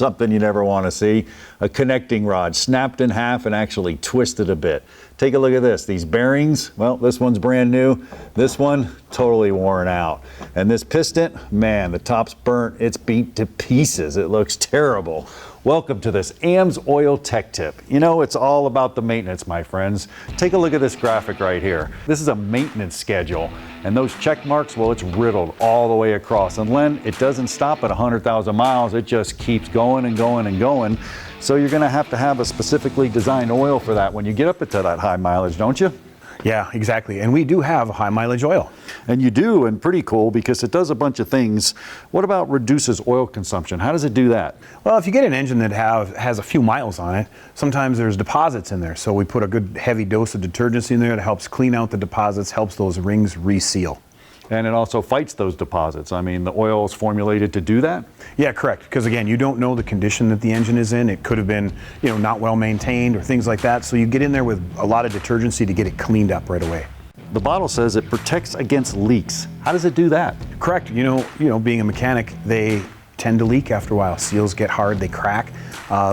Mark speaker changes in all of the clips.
Speaker 1: something you never want to see. A connecting rod snapped in half and actually twisted a bit. Take a look at this. These bearings, well, this one's brand new. This one, totally worn out. And this piston, man, the top's burnt. It's beat to pieces. It looks terrible. Welcome to this AMSOIL Tech Tip. You know, it's all about the maintenance, my friends. Take a look at this graphic right here. This is a maintenance schedule, and those check marks, well, it's riddled all the way across. And Len, it doesn't stop at 100,000 miles. It just keeps going and going and going. So you're gonna have to have a specifically designed oil for that when you get up into that high mileage, don't you?
Speaker 2: Yeah, exactly. And we do have a high mileage oil.
Speaker 1: And you do, and pretty cool because it does a bunch of things. What about reduces oil consumption? How does it do that?
Speaker 2: Well, if you get an engine that has a few miles on it, sometimes there's deposits in there. So we put a good heavy dose of detergency in there that helps clean out the deposits, helps those rings reseal.
Speaker 1: And it also fights those deposits. I mean, the oil is formulated to do that?
Speaker 2: Yeah, correct. Because again, you don't know the condition that the engine is in. It could have been, not well maintained or things like that. So you get in there with a lot of detergency to get it cleaned up right away.
Speaker 1: The bottle says it protects against leaks. How does it do that?
Speaker 2: Correct. Being a mechanic, they tend to leak after a while. Seals get hard, they crack.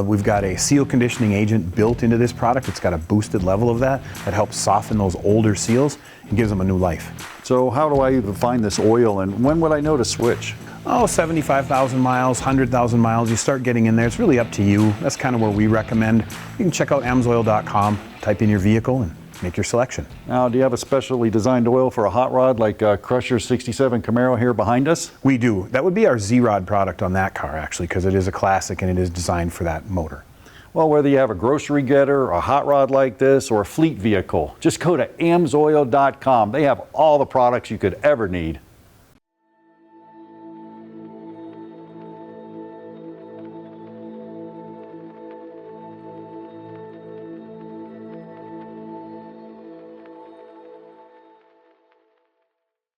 Speaker 2: We've got a seal conditioning agent built into this product. It's got a boosted level of that helps soften those older seals and gives them a new life.
Speaker 1: So how do I even find this oil, and when would I know to switch?
Speaker 2: 75,000 miles, 100,000 miles, you start getting in there. It's really up to you. That's kind of where we recommend. You can check out AMSOIL.com, type in your vehicle, and make your selection.
Speaker 1: Now, do you have a specially designed oil for a hot rod like Crusher's 67 Camaro here behind us?
Speaker 2: We do. That would be our Z-Rod product on that car, actually, because it is a classic and it is designed for that motor.
Speaker 1: Well, whether you have a grocery getter, a hot rod like this, or a fleet vehicle, just go to AMSOIL.com. They have all the products you could ever need.